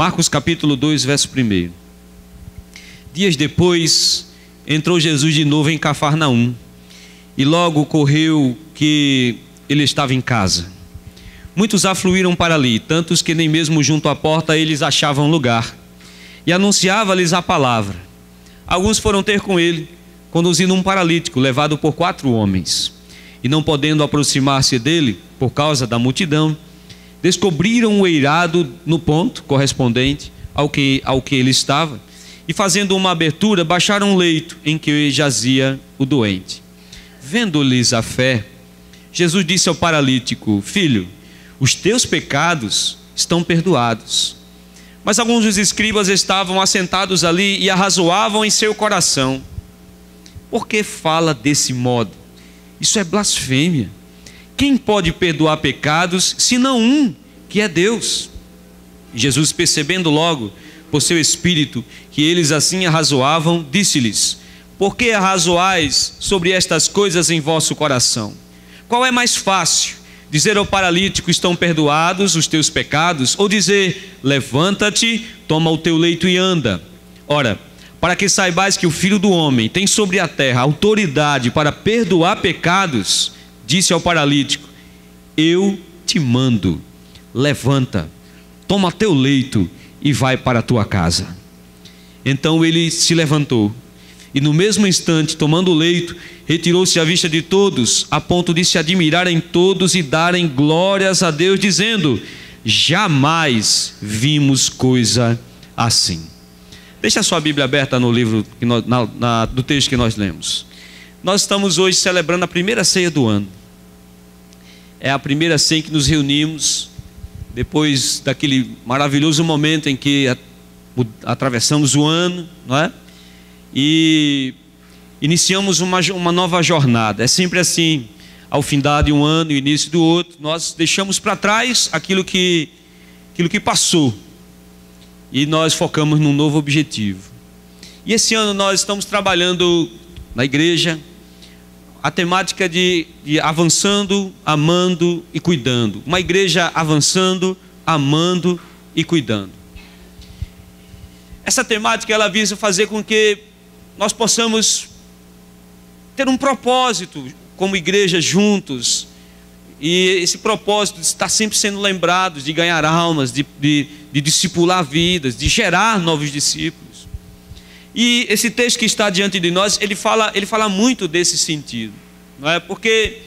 Marcos capítulo 2, verso 1. Dias depois, entrou Jesus de novo em Cafarnaum, e logo ocorreu que ele estava em casa. Muitos afluíram para ali, tantos que nem mesmo junto à porta eles achavam lugar, e anunciava-lhes a palavra. Alguns foram ter com ele, conduzindo um paralítico, levado por 4 homens. E não podendo aproximar-se dele, por causa da multidão, descobriram o eirado no ponto correspondente ao que ele estava, e fazendo uma abertura, baixaram um leito em que jazia o doente. Vendo-lhes a fé, Jesus disse ao paralítico: Filho, os teus pecados estão perdoados. Mas alguns dos escribas estavam assentados ali e arrazoavam em seu coração: por que fala desse modo? Isso é blasfêmia. Quem pode perdoar pecados, senão um, que é Deus? Jesus, percebendo logo por seu espírito que eles assim arrazoavam, disse-lhes: por que arrazoais sobre estas coisas em vosso coração? Qual é mais fácil, dizer ao paralítico: estão perdoados os teus pecados, ou dizer: levanta-te, toma o teu leito e anda? Ora, para que saibais que o Filho do Homem tem sobre a terra autoridade para perdoar pecados, disse ao paralítico: eu te mando, levanta, toma teu leito e vai para a tua casa. Então ele se levantou, e no mesmo instante, tomando o leito, retirou-se à vista de todos, a ponto de se admirarem todos e darem glórias a Deus, dizendo: jamais vimos coisa assim. Deixa a sua Bíblia aberta no livro do texto que nós lemos. Nós estamos hoje celebrando a primeira ceia do ano. É a primeira ceia em que nos reunimos depois daquele maravilhoso momento em que atravessamos o ano, não é? E iniciamos uma nova jornada. É sempre assim: ao findar de um ano e início do outro, nós deixamos para trás aquilo que passou, e nós focamos num novo objetivo. E esse ano nós estamos trabalhando na igreja a temática de avançando, amando e cuidando. Uma igreja avançando, amando e cuidando. Essa temática, ela visa fazer com que nós possamos ter um propósito como igreja juntos, e esse propósito está sempre sendo lembrado, de ganhar almas, de discipular vidas, de gerar novos discípulos. E esse texto que está diante de nós, ele fala muito desse sentido, não é? Porque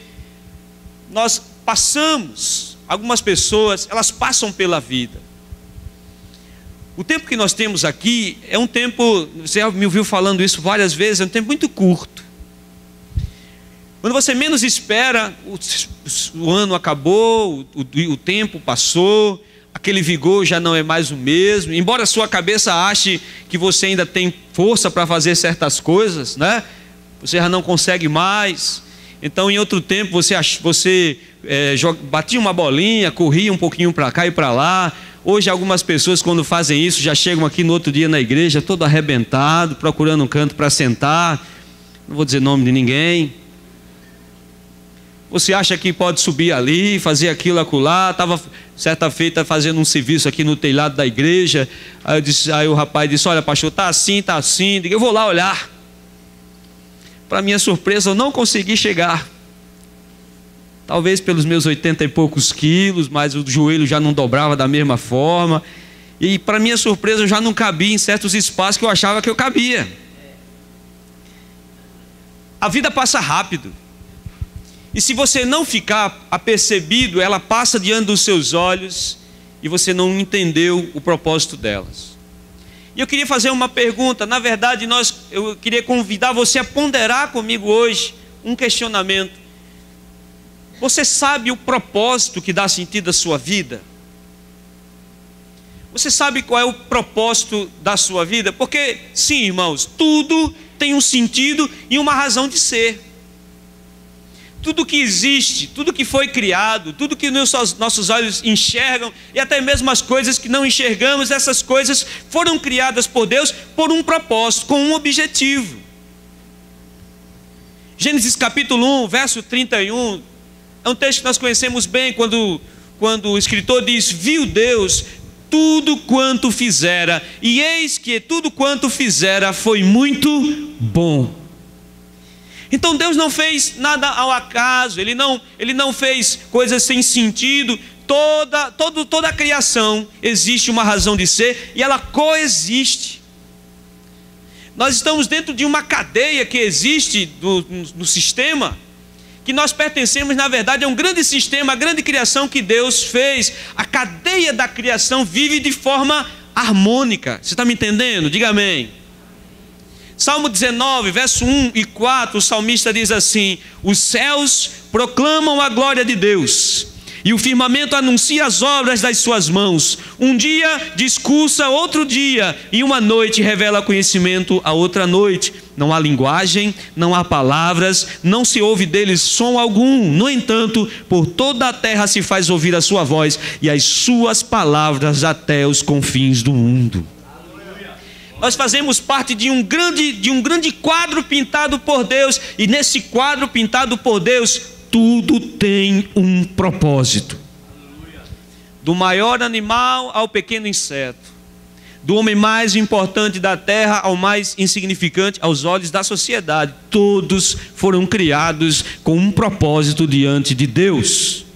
nós passamos, algumas pessoas, elas passam pela vida. O tempo que nós temos aqui é um tempo, você já me ouviu falando isso várias vezes, é um tempo muito curto. Quando você menos espera, o ano acabou, o tempo passou, aquele vigor já não é mais o mesmo. Embora a sua cabeça ache que você ainda tem força para fazer certas coisas, né? Você já não consegue mais. Então, em outro tempo, você batia uma bolinha, corria um pouquinho para cá e para lá. Hoje, algumas pessoas, quando fazem isso, já chegam aqui no outro dia na igreja, todo arrebentado, procurando um canto para sentar. Não vou dizer nome de ninguém. Você acha que pode subir ali, fazer aquilo, acolá. Estava certa feita fazendo um serviço aqui no telhado da igreja. Aí o rapaz disse: olha, pastor, está assim, está assim. Eu vou lá olhar. Para minha surpresa, eu não consegui chegar. Talvez pelos meus 80 e poucos quilos, mas o joelho já não dobrava da mesma forma. E para minha surpresa, eu já não cabia em certos espaços que eu achava que eu cabia. A vida passa rápido. E se você não ficar apercebido, ela passa diante dos seus olhos e você não entendeu o propósito delas. E eu queria fazer uma pergunta. Na verdade, eu queria convidar você a ponderar comigo hoje um questionamento. Você sabe o propósito que dá sentido à sua vida? Você sabe qual é o propósito da sua vida? Porque, sim, irmãos, tudo tem um sentido e uma razão de ser. Tudo que existe, tudo que foi criado, tudo que nossos olhos enxergam, e até mesmo as coisas que não enxergamos, essas coisas foram criadas por Deus por um propósito, com um objetivo. Gênesis capítulo 1, verso 31, é um texto que nós conhecemos bem, quando o escritor diz: viu Deus tudo quanto fizera, e eis que tudo quanto fizera foi muito bom. Então Deus não fez nada ao acaso, Ele não fez coisas sem sentido. Toda a criação existe uma razão de ser e ela coexiste. Nós estamos dentro de uma cadeia que existe no sistema, que nós pertencemos, na verdade, a um grande sistema, a grande criação que Deus fez. A cadeia da criação vive de forma harmônica. Você está me entendendo? Diga amém. Salmo 19, verso 1 e 4, o salmista diz assim: os céus proclamam a glória de Deus, e o firmamento anuncia as obras das suas mãos. Um dia discursa outro dia, e uma noite revela conhecimento a outra noite. Não há linguagem, não há palavras, não se ouve deles som algum. No entanto, por toda a terra se faz ouvir a sua voz, e as suas palavras até os confins do mundo. Nós fazemos parte de um grande quadro pintado por Deus, e nesse quadro pintado por Deus, tudo tem um propósito. Do maior animal ao pequeno inseto, do homem mais importante da terra ao mais insignificante aos olhos da sociedade, todos foram criados com um propósito diante de Deus.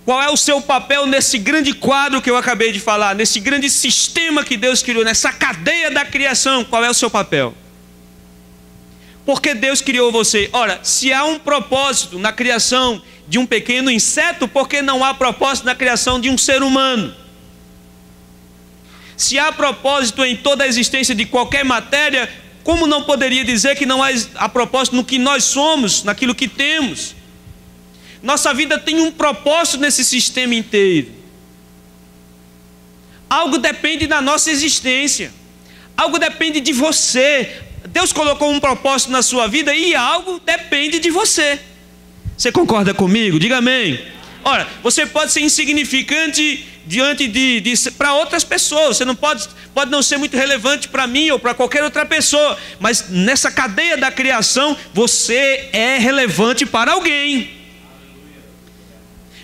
Qual é o seu papel nesse grande quadro que eu acabei de falar, nesse grande sistema que Deus criou, nessa cadeia da criação? Qual é o seu papel? Porque Deus criou você. Ora, se há um propósito na criação de um pequeno inseto, por que não há propósito na criação de um ser humano? Se há propósito em toda a existência de qualquer matéria, como não poderia dizer que não há propósito no que nós somos, naquilo que temos? Nossa vida tem um propósito nesse sistema inteiro. Algo depende da nossa existência. Algo depende de você. Deus colocou um propósito na sua vida e algo depende de você. Você concorda comigo? Diga amém. Ora, você pode ser insignificante diante para outras pessoas. Você não pode não ser muito relevante para mim ou para qualquer outra pessoa. Mas nessa cadeia da criação, você é relevante para alguém.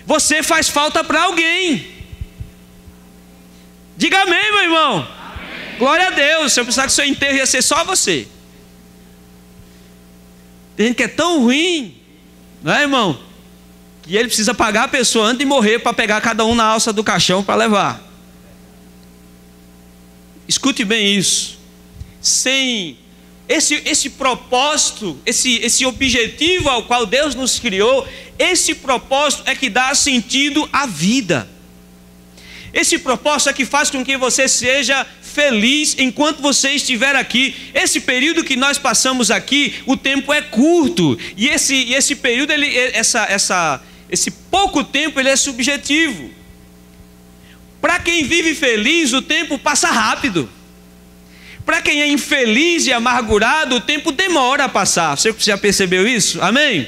Você faz falta para alguém. Diga amém, meu irmão. Amém. Glória a Deus. Se eu pensar que seu enterro ia ser só você. Tem gente que é tão ruim, não é, irmão? Que ele precisa pagar a pessoa antes de morrer para pegar cada um na alça do caixão para levar. Escute bem isso. Sem esse propósito, esse objetivo ao qual Deus nos criou, esse propósito é que dá sentido à vida. Esse propósito é que faz com que você seja feliz enquanto você estiver aqui. Esse período que nós passamos aqui, o tempo é curto. E esse período, esse pouco tempo, ele é subjetivo. Para quem vive feliz, o tempo passa rápido. Para quem é infeliz e amargurado, o tempo demora a passar. Você já percebeu isso? Amém?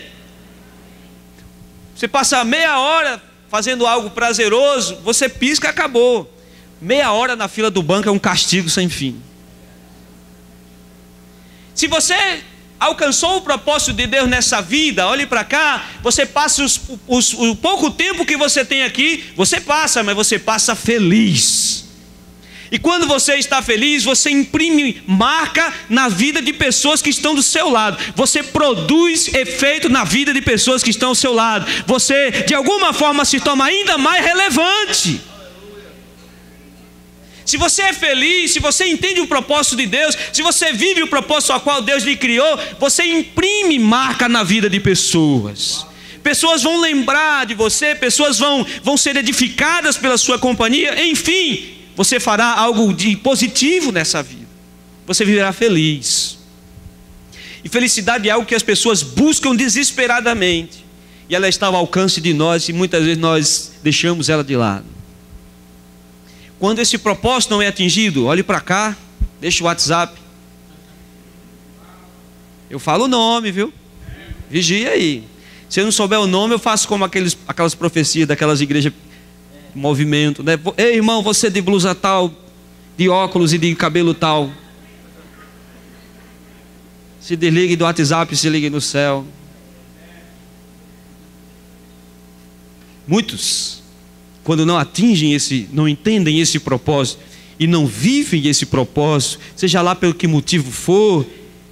Você passa meia hora fazendo algo prazeroso, você pisca e acabou. Meia hora na fila do banco é um castigo sem fim. Se você alcançou o propósito de Deus nessa vida, olhe para cá, você passa o pouco tempo que você tem aqui, você passa, mas você passa feliz. E quando você está feliz, você imprime marca na vida de pessoas que estão do seu lado. Você produz efeito na vida de pessoas que estão ao seu lado. Você, de alguma forma, se torna ainda mais relevante. Se você é feliz, se você entende o propósito de Deus, se você vive o propósito ao qual Deus lhe criou, você imprime marca na vida de pessoas. Pessoas vão lembrar de você, pessoas vão ser edificadas pela sua companhia, enfim. Você fará algo de positivo nessa vida. Você viverá feliz. E felicidade é algo que as pessoas buscam desesperadamente. E ela está ao alcance de nós e muitas vezes nós deixamos ela de lado. Quando esse propósito não é atingido, olhe para cá, deixa o WhatsApp. Eu falo o nome, viu? Vigia aí. Se eu não souber o nome, eu faço como aquelas profecias daquelas igrejas movimento, né? Ei, irmão, você de blusa tal, de óculos e de cabelo tal, se desligue do WhatsApp, se ligue no céu. Muitos quando não atingem não entendem esse propósito e não vivem esse propósito, seja lá pelo que motivo for,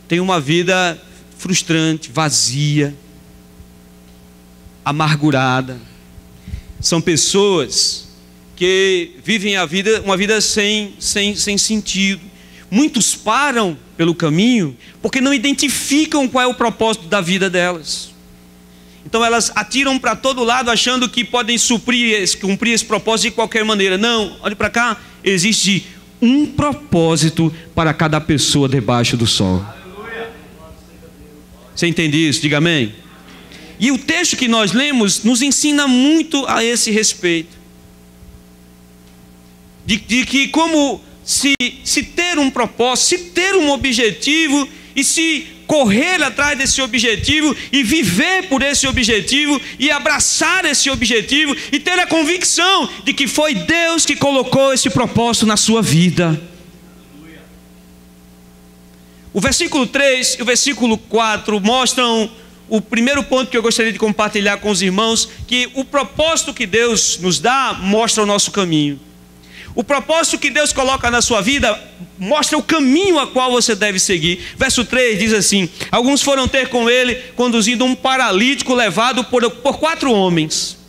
tem uma vida frustrante, vazia, amargurada. São pessoas que vivem uma vida sem sentido. Muitos param pelo caminho porque não identificam qual é o propósito da vida delas. Então elas atiram para todo lado achando que podem cumprir esse propósito de qualquer maneira. Não, olhe para cá, existe um propósito para cada pessoa debaixo do sol. Você entende isso? Diga amém. E o texto que nós lemos nos ensina muito a esse respeito. De que como se ter um propósito, se ter um objetivo e se correr atrás desse objetivo e viver por esse objetivo e abraçar esse objetivo e ter a convicção de que foi Deus que colocou esse propósito na sua vida. O versículo 3 e o versículo 4 mostram o primeiro ponto que eu gostaria de compartilhar com os irmãos, que o propósito que Deus nos dá mostra o nosso caminho. O propósito que Deus coloca na sua vida mostra o caminho a qual você deve seguir. Verso 3 diz assim: alguns foram ter com ele, conduzindo um paralítico levado por 4 homens.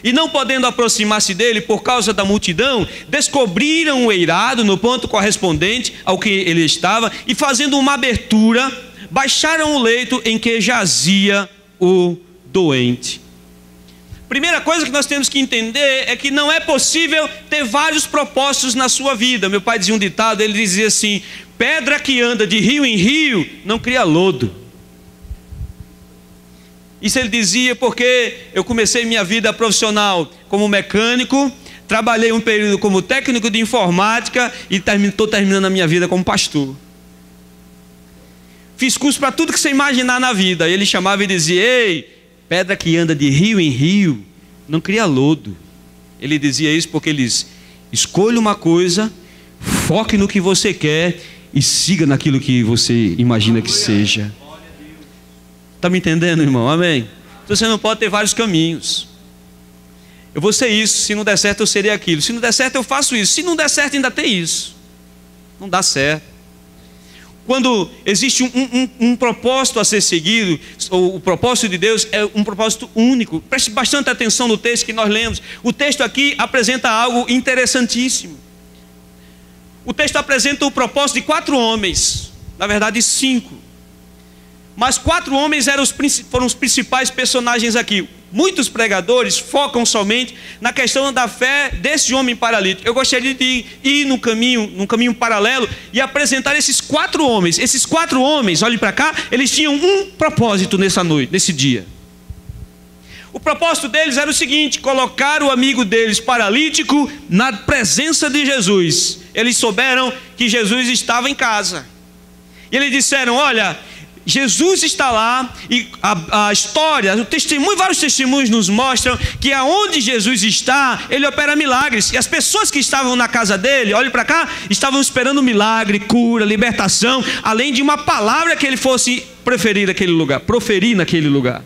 E não podendo aproximar-se dele por causa da multidão, descobriram o eirado no ponto correspondente ao que ele estava, e fazendo uma abertura, baixaram o leito em que jazia o doente. Primeira coisa que nós temos que entender é que não é possível ter vários propósitos na sua vida. Meu pai dizia um ditado, ele dizia assim: pedra que anda de rio em rio não cria lodo. Isso ele dizia porque eu comecei minha vida profissional como mecânico, trabalhei um período como técnico de informática e estou terminando a minha vida como pastor. Fiz curso para tudo que você imaginar na vida. Ele chamava e dizia: ei, pedra que anda de rio em rio não cria lodo. Ele dizia isso porque ele diz: escolha uma coisa, foque no que você quer e siga naquilo que você imagina que seja. Está me entendendo, irmão? Amém? Então você não pode ter vários caminhos. Eu vou ser isso, se não der certo eu serei aquilo. Se não der certo eu faço isso, se não der certo ainda tem isso. Não dá certo. Quando existe um propósito a ser seguido, o propósito de Deus é um propósito único. Preste bastante atenção no texto que nós lemos. O texto aqui apresenta algo interessantíssimo. O texto apresenta o propósito de 4 homens, na verdade 5. Mas 4 homens foram os principais personagens aqui. Muitos pregadores focam somente na questão da fé desse homem paralítico. Eu gostaria de ir num caminho paralelo e apresentar esses 4 homens. Esses 4 homens, olhem para cá, eles tinham um propósito nesse dia. O propósito deles era o seguinte: colocar o amigo deles paralítico na presença de Jesus. Eles souberam que Jesus estava em casa. E eles disseram: olha, Jesus está lá, e a história, vários testemunhos nos mostram que aonde Jesus está, Ele opera milagres. E as pessoas que estavam na casa dele, olhem para cá, estavam esperando milagre, cura, libertação, além de uma palavra que ele fosse proferir naquele lugar.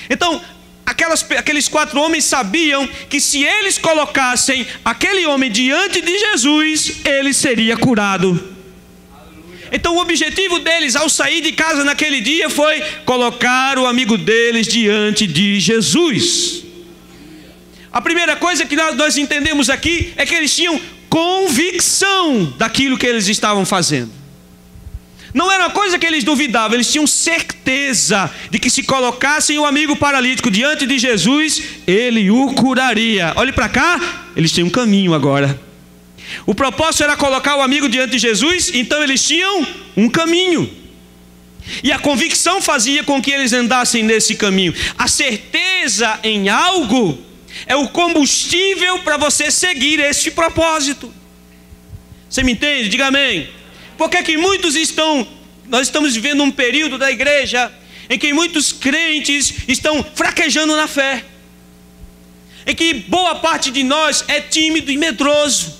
Então, aqueles 4 homens sabiam que se eles colocassem aquele homem diante de Jesus, ele seria curado. Então o objetivo deles ao sair de casa naquele dia foi colocar o amigo deles diante de Jesus. A primeira coisa que nós entendemos aqui é que eles tinham convicção daquilo que eles estavam fazendo. Não era uma coisa que eles duvidavam, eles tinham certeza de que se colocassem o amigo paralítico diante de Jesus, ele o curaria. Olhe para cá, eles têm um caminho agora. O propósito era colocar o amigo diante de Jesus, então eles tinham um caminho. E a convicção fazia com que eles andassem nesse caminho. A certeza em algo é o combustível para você seguir este propósito. Você me entende? Diga amém. Por que nós estamos vivendo um período da igreja em que muitos crentes estão fraquejando na fé, em que boa parte de nós é tímido e medroso.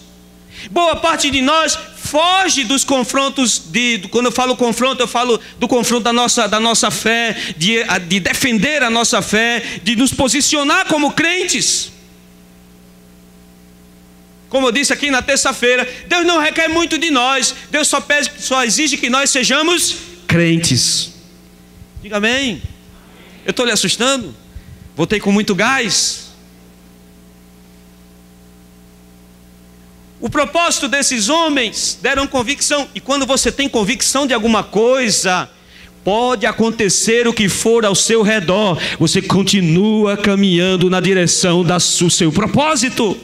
Boa parte de nós foge dos confrontos, quando eu falo confronto, eu falo do confronto da nossa fé, de defender a nossa fé, de nos posicionar como crentes. Como eu disse aqui na terça-feira, Deus não requer muito de nós. Deus só exige que nós sejamos crentes. Diga amém. Eu estou lhe assustando? Voltei com muito gás? O propósito desses homens deram convicção. E quando você tem convicção de alguma coisa, pode acontecer o que for ao seu redor, você continua caminhando na direção do seu propósito.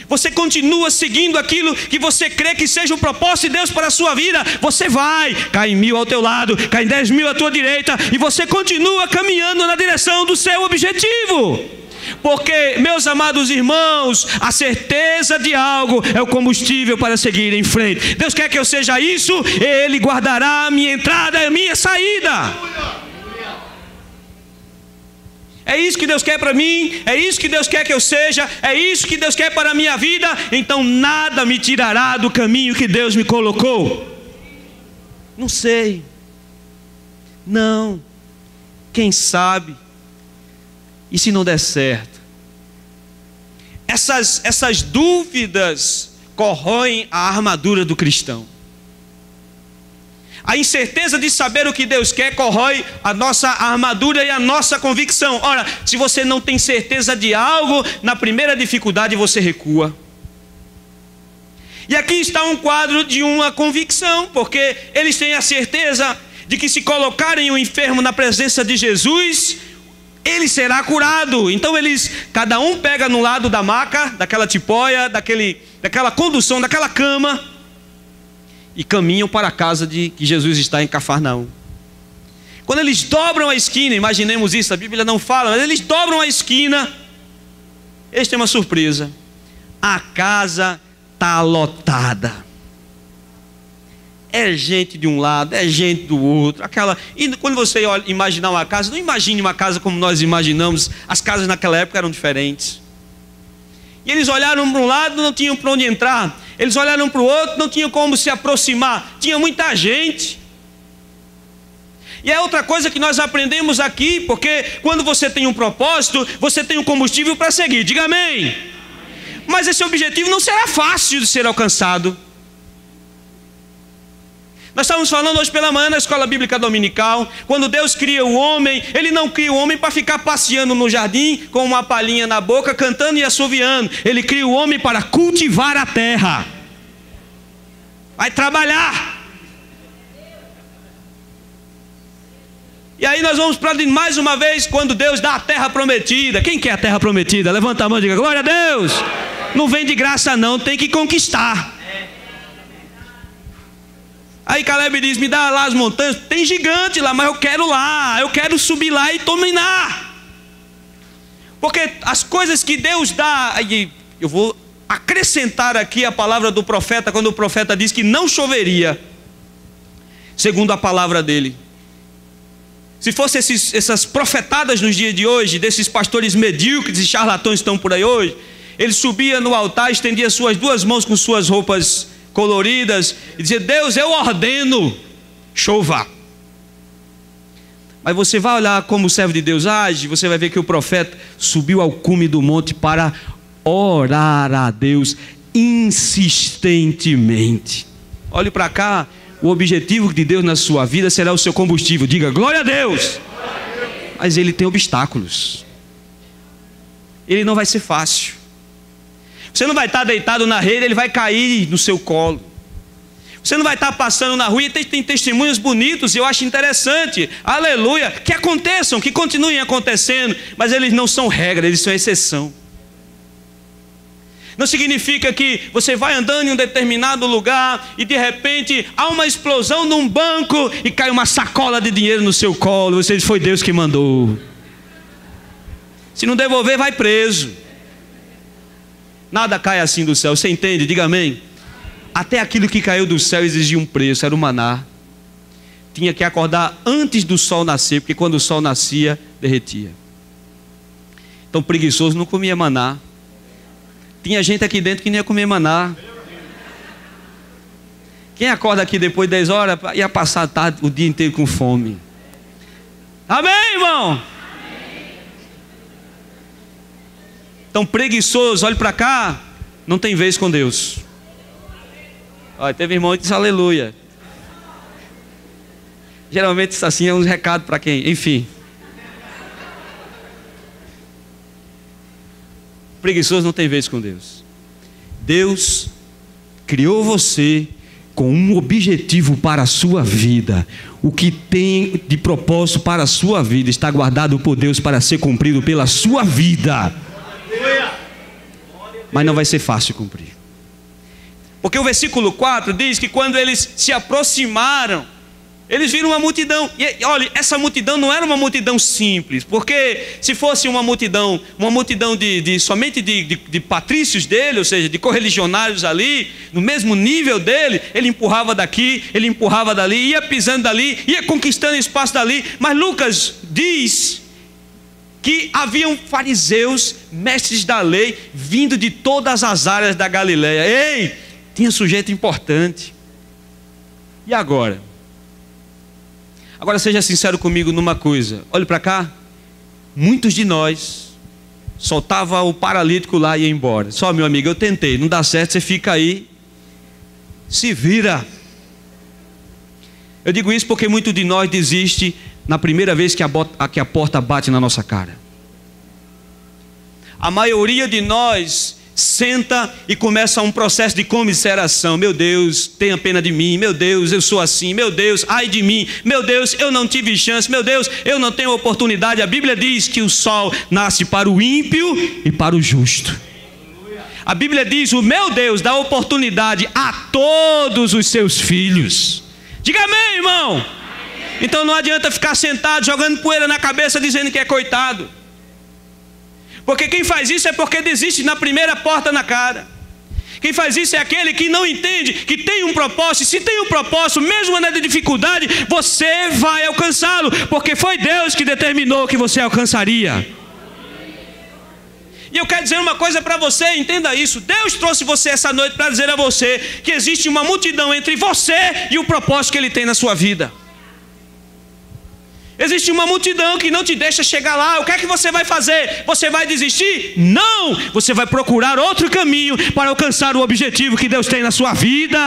Você continua seguindo aquilo que você crê que seja o propósito de Deus para a sua vida. Você vai, cai 1.000 ao teu lado, cai 10.000 à tua direita, e você continua caminhando na direção do seu objetivo. Porque, meus amados irmãos, a certeza de algo é o combustível para seguir em frente. Deus quer que eu seja isso, Ele guardará a minha entrada e a minha saída. É isso que Deus quer para mim, é isso que Deus quer que eu seja, é isso que Deus quer para a minha vida. Então nada me tirará do caminho que Deus me colocou. Não sei. Não. Quem sabe? E se não der certo? Essas dúvidas corroem a armadura do cristão. A incerteza de saber o que Deus quer corrói a nossa armadura e a nossa convicção. Ora, se você não tem certeza de algo, na primeira dificuldade você recua. E aqui está um quadro de uma convicção, porque eles têm a certeza de que se colocarem o enfermo na presença de Jesus, ele será curado. Então cada um pega no lado da maca, daquela tipóia, daquela condução, daquela cama, e caminham para a casa que Jesus está em Cafarnaum. Quando eles dobram a esquina, imaginemos isso, a Bíblia não fala, mas eles dobram a esquina, eles têm uma surpresa. A casa está lotada. É gente de um lado, é gente do outro. E quando você imaginar uma casa, não imagine uma casa como nós imaginamos. As casas naquela época eram diferentes. E eles olharam para um lado, não tinham para onde entrar. Eles olharam para o outro, não tinham como se aproximar. Tinha muita gente. E é outra coisa que nós aprendemos aqui, porque quando você tem um propósito, você tem um combustível para seguir. Diga amém. Mas esse objetivo não será fácil de ser alcançado. Nós estávamos falando hoje pela manhã na escola bíblica dominical. Quando Deus cria o homem, Ele não cria o homem para ficar passeando no jardim com uma palhinha na boca, cantando e assoviando. Ele cria o homem para cultivar a terra. Vai trabalhar. E aí nós vamos para mais uma vez, quando Deus dá a terra prometida. Quem quer a terra prometida? Levanta a mão e diga glória a Deus. Não vem de graça não, tem que conquistar. Aí Caleb diz, me dá lá as montanhas, tem gigante lá, mas eu quero subir lá e dominar. Porque as coisas que Deus dá, e eu vou acrescentar aqui a palavra do profeta, quando o profeta diz que não choveria, segundo a palavra dele. Se fossem essas profetadas nos dias de hoje, desses pastores medíocres e charlatões que estão por aí hoje, ele subia no altar, estendia suas duas mãos com suas roupas coloridas e dizia, Deus, eu ordeno, chova. Mas você vai olhar como o servo de Deus age, você vai ver que o profeta subiu ao cume do monte para orar a Deus insistentemente. Olhe para cá, o objetivo de Deus na sua vida será o seu combustível. Diga glória a Deus. Mas ele tem obstáculos. Ele não vai ser fácil. Você não vai estar deitado na rede, ele vai cair no seu colo. Você não vai estar passando na rua, e tem testemunhos bonitos, e eu acho interessante, aleluia, que aconteçam, que continuem acontecendo, mas eles não são regra, eles são exceção. Não significa que você vai andando em um determinado lugar e de repente há uma explosão num banco e cai uma sacola de dinheiro no seu colo, você diz, foi Deus que mandou. Se não devolver, vai preso. Nada cai assim do céu, você entende? Diga amém. Até aquilo que caiu do céu exigia um preço, era o maná. Tinha que acordar antes do sol nascer, porque quando o sol nascia, derretia. Então preguiçoso não comia maná. Tinha gente aqui dentro que não ia comer maná. Quem acorda aqui depois de 10 horas, ia passar a tarde, o dia inteiro com fome. Amém, irmão? Então preguiçoso, olhe para cá, não tem vez com Deus. Olha, teve irmão que disse aleluia. Geralmente isso assim é um recado para quem? Enfim. Preguiçoso não tem vez com Deus. Deus criou você com um objetivo para a sua vida. O que tem de propósito para a sua vida está guardado por Deus para ser cumprido pela sua vida. Mas não vai ser fácil cumprir. Porque o versículo 4 diz que quando eles se aproximaram, eles viram uma multidão. E olha, essa multidão não era uma multidão simples. Porque se fosse uma multidão somente de patrícios dele, ou seja, de correligionários ali, no mesmo nível dele, ele empurrava daqui, ele empurrava dali, ia pisando dali, ia conquistando espaço dali. Mas Lucas diz que haviam fariseus, mestres da lei, vindo de todas as áreas da Galileia. Ei, tinha sujeito importante. E agora? Agora seja sincero comigo numa coisa. Olhe para cá. Muitos de nós soltava o paralítico lá e ia embora. Só, meu amigo, eu tentei, não dá certo, você fica aí. Se vira. Eu digo isso porque muito de nós desiste na primeira vez que a porta bate na nossa cara. A maioria de nós senta e começa um processo de comiseração. Meu Deus, tenha pena de mim. Meu Deus, eu sou assim. Meu Deus, ai de mim. Meu Deus, eu não tive chance. Meu Deus, eu não tenho oportunidade. A Bíblia diz que o sol nasce para o ímpio e para o justo. A Bíblia diz: o meu Deus dá oportunidade a todos os seus filhos. Diga amém, irmão. Então não adianta ficar sentado jogando poeira na cabeça dizendo que é coitado. Porque quem faz isso é porque desiste na primeira porta na cara. Quem faz isso é aquele que não entende que tem um propósito. E se tem um propósito, mesmo na dificuldade, você vai alcançá-lo. Porque foi Deus que determinou que você alcançaria. E eu quero dizer uma coisa para você, entenda isso. Deus trouxe você essa noite para dizer a você que existe uma multidão entre você e o propósito que Ele tem na sua vida. Existe uma multidão que não te deixa chegar lá. O que é que você vai fazer? Você vai desistir? Não! Você vai procurar outro caminho para alcançar o objetivo que Deus tem na sua vida.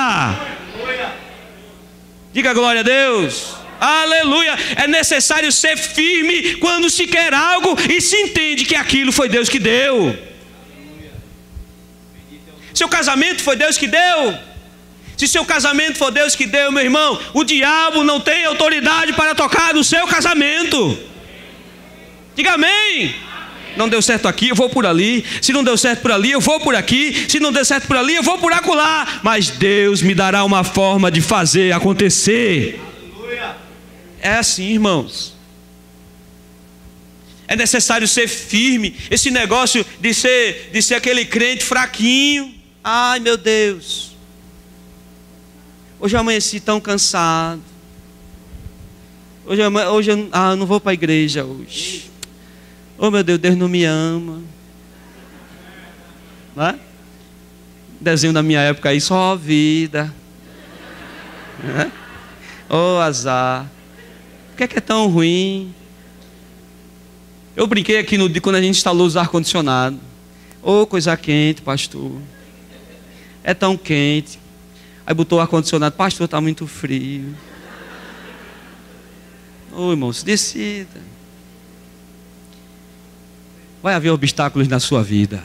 Diga glória a Deus. Aleluia! É necessário ser firme quando se quer algo e se entende que aquilo foi Deus que deu. Seu casamento foi Deus que deu. Se seu casamento for Deus que deu, meu irmão, o diabo não tem autoridade para tocar no seu casamento. Diga amém. Não deu certo aqui, eu vou por ali. Se não deu certo por ali, eu vou por aqui. Se não deu certo por ali, eu vou por acolá. Mas Deus me dará uma forma de fazer acontecer. É assim, irmãos. É necessário ser firme. Esse negócio de ser aquele crente fraquinho. Ai, meu Deus. Hoje eu amanheci tão cansado. Hoje eu não vou para a igreja hoje. Oh, meu Deus, Deus não me ama. Não é? Desenho da minha época aí, só vida. É? Oh, azar. Por que é tão ruim? Eu brinquei aqui no dia quando a gente instalou os ar-condicionados. Oh, coisa quente, pastor. É tão quente. Aí botou o ar-condicionado, pastor, está muito frio. Ô irmão, se decida. Vai haver obstáculos na sua vida.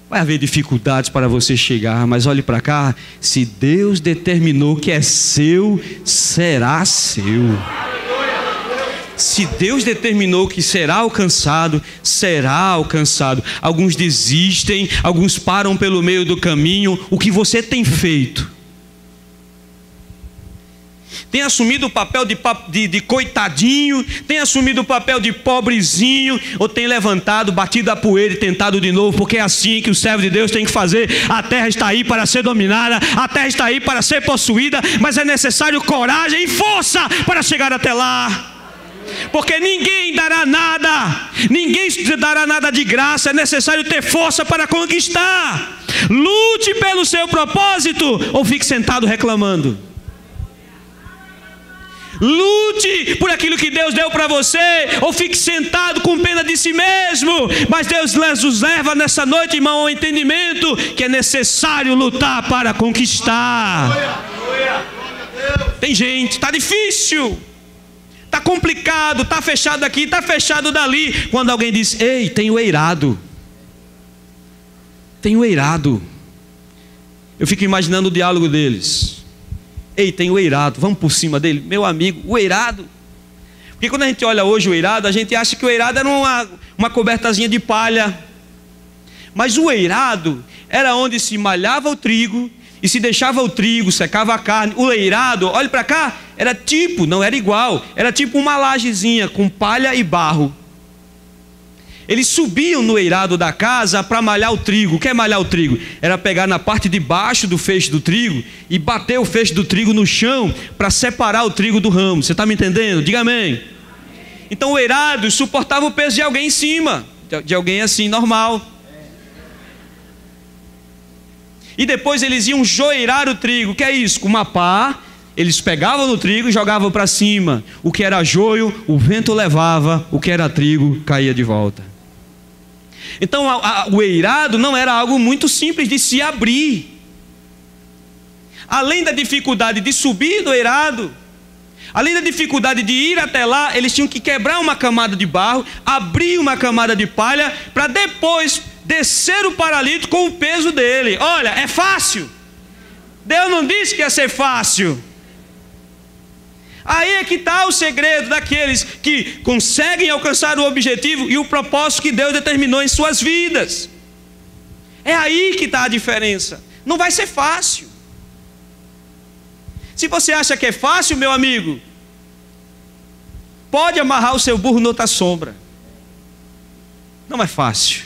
Vai haver dificuldades para você chegar, mas olhe para cá. Se Deus determinou que é seu, será seu. Se Deus determinou que será alcançado, será alcançado. Alguns desistem, alguns param pelo meio do caminho. O que você tem feito? Tem assumido o papel de coitadinho? Tem assumido o papel de pobrezinho? Ou tem levantado, batido a poeira e tentado de novo? Porque é assim que o servo de Deus tem que fazer. A terra está aí para ser dominada, a terra está aí para ser possuída, mas é necessário coragem e força para chegar até lá. Porque ninguém dará nada de graça. É necessário ter força para conquistar. Lute pelo seu propósito ou fique sentado reclamando. Lute por aquilo que Deus deu para você, ou fique sentado com pena de si mesmo. Mas Deus nos leva nessa noite, irmão, ao entendimento que é necessário lutar para conquistar. Tem gente, está difícil, está complicado, está fechado aqui, está fechado dali. Quando alguém diz: ei, tem o eirado, tem o eirado, eu fico imaginando o diálogo deles. Ei, tem o eirado, vamos por cima dele. Meu amigo, o eirado. Porque quando a gente olha hoje o eirado, a gente acha que o eirado era uma cobertazinha de palha. Mas o eirado era onde se malhava o trigo e se deixava o trigo, secava a carne. O eirado, olhe para cá, era tipo, não era igual, era tipo uma lajezinha com palha e barro. Eles subiam no eirado da casa para malhar o trigo. O que é malhar o trigo? Era pegar na parte de baixo do feixe do trigo e bater o feixe do trigo no chão para separar o trigo do ramo. Você está me entendendo? Diga amém. Então o eirado suportava o peso de alguém em cima, de alguém assim, normal. E depois eles iam joeirar o trigo. O que é isso? Com uma pá, eles pegavam no trigo e jogavam para cima. O que era joio, o vento levava. O que era trigo, caía de volta. Então o eirado não era algo muito simples de se abrir. Além da dificuldade de subir do eirado, além da dificuldade de ir até lá, eles tinham que quebrar uma camada de barro, abrir uma camada de palha, para depois descer o paralítico com o peso dele. Olha, é fácil? Deus não disse que ia ser fácil. Aí é que está o segredo daqueles que conseguem alcançar o objetivo e o propósito que Deus determinou em suas vidas. É aí que está a diferença. Não vai ser fácil. Se você acha que é fácil, meu amigo, pode amarrar o seu burro noutra sombra. Não é fácil.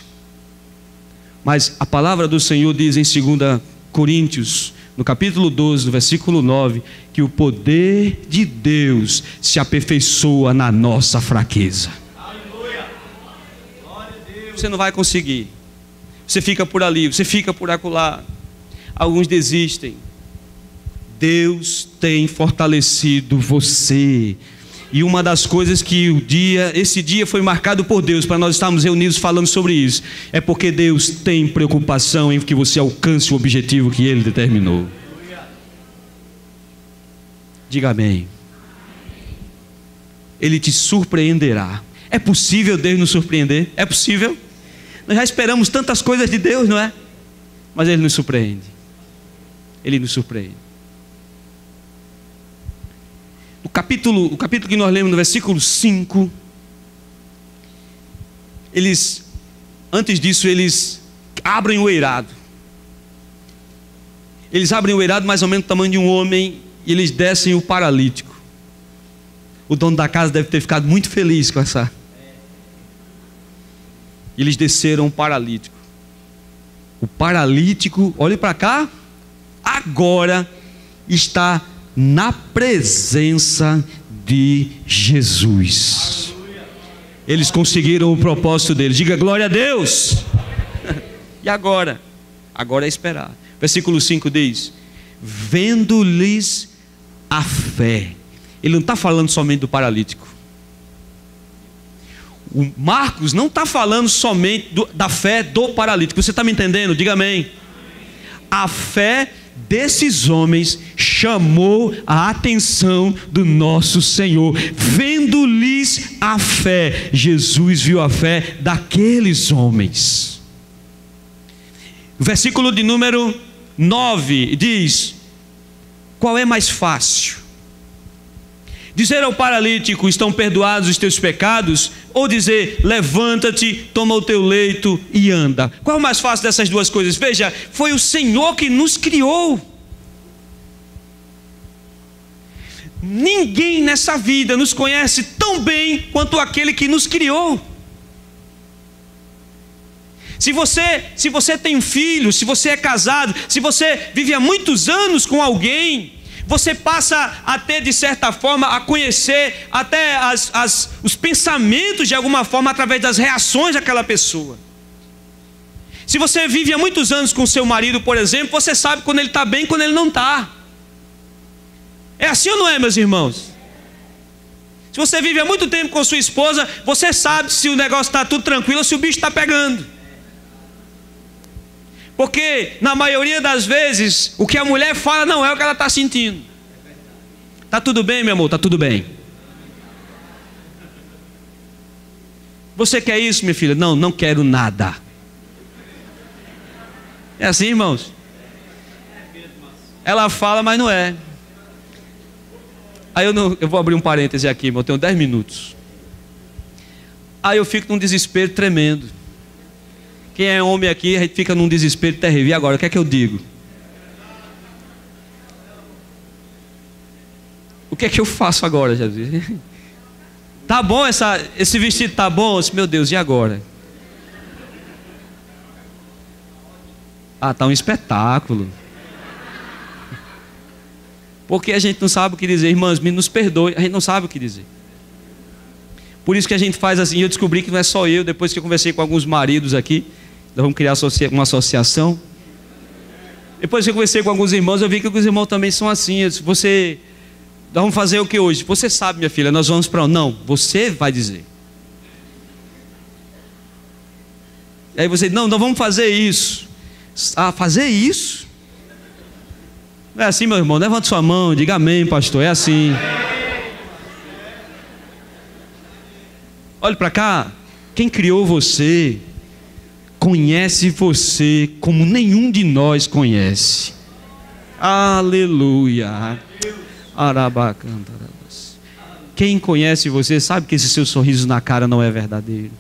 Mas a palavra do Senhor diz em 2 Coríntios, no capítulo 12, no versículo 9, que o poder de Deus se aperfeiçoa na nossa fraqueza. Aleluia. Glória a Deus. Você não vai conseguir. Você fica por ali, você fica por acolá. Alguns desistem. Deus tem fortalecido você. E uma das coisas que esse dia foi marcado por Deus, para nós estarmos reunidos falando sobre isso, é porque Deus tem preocupação em que você alcance o objetivo que Ele determinou. Diga amém. Ele te surpreenderá. É possível Deus nos surpreender? É possível? Nós já esperamos tantas coisas de Deus, não é? Mas Ele nos surpreende. Ele nos surpreende. O capítulo que nós lemos no versículo 5, antes disso, eles abrem o eirado. Eles abrem o eirado mais ou menos do tamanho de um homem, e eles descem o paralítico. O dono da casa deve ter ficado muito feliz com essa. Eles desceram o paralítico. O paralítico, olhe para cá, agora está na presença de Jesus. Eles conseguiram o propósito deles. Diga glória a Deus. E agora? Agora é esperar. Versículo 5 diz: vendo-lhes a fé. Ele não está falando somente do paralítico. O Marcos não está falando somente da fé do paralítico. Você está me entendendo? Diga amém. A fé desses homens chamou a atenção do nosso Senhor. Vendo-lhes a fé, Jesus viu a fé daqueles homens. O versículo de número 9 diz: qual é mais fácil? Dizer ao paralítico: estão perdoados os teus pecados? Ou dizer: levanta-te, toma o teu leito e anda? Qual é o mais fácil dessas duas coisas? Veja, foi o Senhor que nos criou. Ninguém nessa vida nos conhece tão bem quanto aquele que nos criou. Se você tem um filho, se você é casado, se você vive há muitos anos com alguém, você passa a ter, de certa forma, a conhecer até os pensamentos de alguma forma através das reações daquela pessoa. Se você vive há muitos anos com seu marido, por exemplo, você sabe quando ele está bem e quando ele não está. É assim ou não é, meus irmãos? Se você vive há muito tempo com sua esposa, você sabe se o negócio está tudo tranquilo ou se o bicho está pegando. Porque na maioria das vezes, o que a mulher fala não é o que ela está sentindo. Está tudo bem, meu amor? Está tudo bem. Você quer isso, minha filha? Não, não quero nada. É assim, irmãos? Ela fala, mas não é. Aí eu vou abrir um parêntese aqui, irmão, eu tenho 10 minutos. Aí eu fico num desespero tremendo. Quem é homem aqui, a gente fica num desespero terrível. E agora, o que é que eu digo? O que é que eu faço agora, Jesus? Tá bom, esse vestido tá bom? Meu Deus, e agora? Ah, tá um espetáculo. Porque a gente não sabe o que dizer. Irmãs, nos perdoe, a gente não sabe o que dizer. Por isso que a gente faz assim. Eu descobri que não é só eu. Depois que eu conversei com alguns maridos aqui, nós vamos criar uma associação. Depois que eu conversei com alguns irmãos, eu vi que os irmãos também são assim. Eu disse, nós vamos fazer o que hoje? Você sabe, minha filha, nós vamos para onde? Não, você vai dizer. E aí você diz, não vamos fazer isso. Ah, fazer isso? Não é assim, meu irmão? Levante sua mão, diga amém, pastor. É assim. Olhe para cá. Quem criou você conhece você como nenhum de nós conhece. Aleluia. Quem conhece você sabe que esse seu sorriso na cara não é verdadeiro.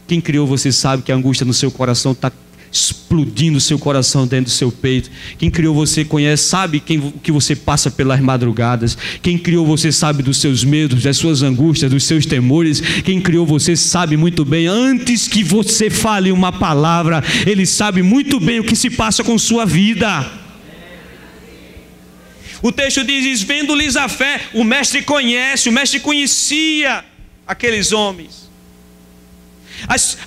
Quem criou você sabe que a angústia no seu coração está explodindo o seu coração dentro do seu peito. Quem criou você conhece, sabe o que você passa pelas madrugadas. Quem criou você sabe dos seus medos, das suas angústias, dos seus temores. Quem criou você sabe muito bem, antes que você fale uma palavra, Ele sabe muito bem o que se passa com sua vida. O texto diz, vendo-lhes a fé, o mestre conhecia aqueles homens.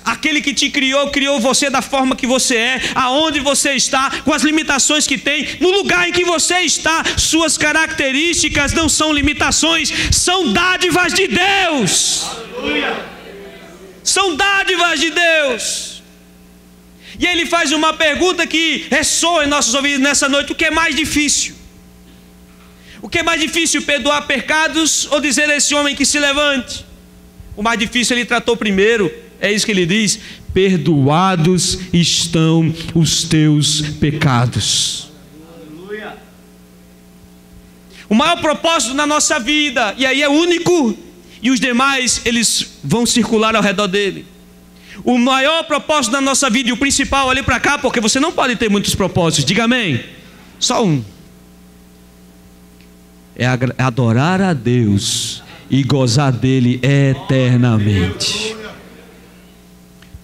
Aquele que te criou você da forma que você é, aonde você está, com as limitações que tem, no lugar em que você está. Suas características não são limitações, são dádivas de Deus. Aleluia. São dádivas de Deus. E ele faz uma pergunta que ressoa em nossos ouvidos nessa noite: o que é mais difícil? O que é mais difícil, perdoar pecados ou dizer a esse homem que se levante? O mais difícil ele tratou primeiro. É isso que ele diz: perdoados estão os teus pecados. Aleluia. O maior propósito na nossa vida, e aí é único, e os demais eles vão circular ao redor dele. O maior propósito da nossa vida, e o principal, olhe para cá, porque você não pode ter muitos propósitos, diga amém. Só um: é adorar a Deus e gozar dele eternamente.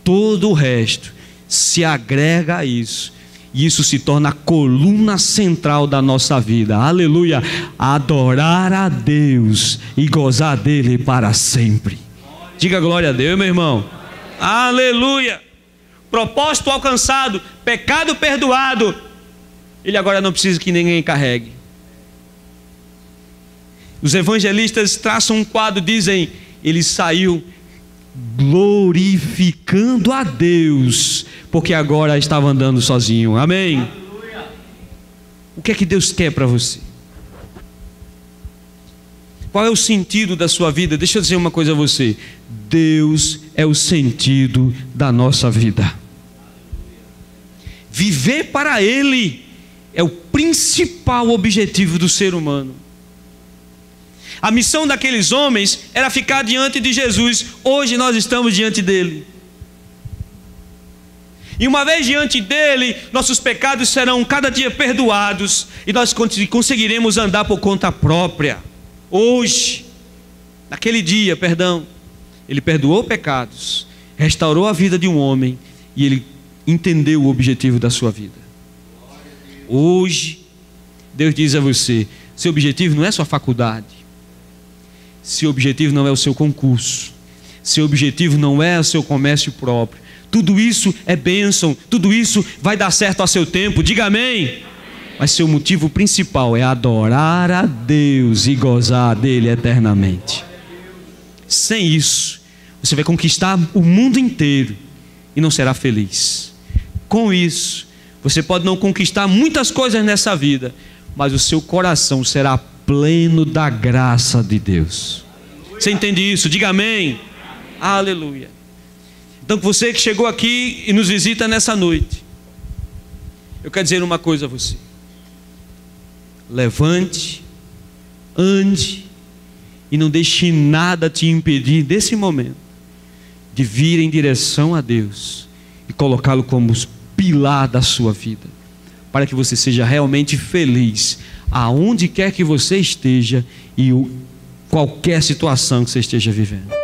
Todo o resto se agrega a isso, e isso se torna a coluna central da nossa vida. Aleluia. Adorar a Deus e gozar dele para sempre. Diga glória a Deus, meu irmão. Aleluia. Propósito alcançado, pecado perdoado. Ele agora não precisa que ninguém carregue. Os evangelistas traçam um quadro, dizem: ele saiu glorificando a Deus, porque agora estava andando sozinho. Amém? Aleluia. O que é que Deus quer para você? Qual é o sentido da sua vida? Deixa eu dizer uma coisa a você: Deus é o sentido da nossa vida. Viver para Ele é o principal objetivo do ser humano. A missão daqueles homens era ficar diante de Jesus. Hoje nós estamos diante dele. E uma vez diante dele, nossos pecados serão cada dia perdoados, e nós conseguiremos andar por conta própria. Hoje, naquele dia, ele perdoou pecados, restaurou a vida de um homem, e ele entendeu o objetivo da sua vida. Hoje, Deus diz a você: seu objetivo não é sua faculdade. Seu objetivo não é o seu concurso. Seu objetivo não é o seu comércio próprio. Tudo isso é bênção. Tudo isso vai dar certo a seu tempo. Diga amém. Mas seu motivo principal é adorar a Deus e gozar dele eternamente. Sem isso, você vai conquistar o mundo inteiro e não será feliz. Com isso, você pode não conquistar muitas coisas nessa vida, mas o seu coração será pleno da graça de Deus. Você entende isso? Diga amém. Aleluia. Então, você que chegou aqui e nos visita nessa noite, eu quero dizer uma coisa a você: levante, ande e não deixe nada te impedir desse momento de vir em direção a Deus e colocá-lo como pilar da sua vida, para que você seja realmente feliz aonde quer que você esteja e qualquer situação que você esteja vivendo.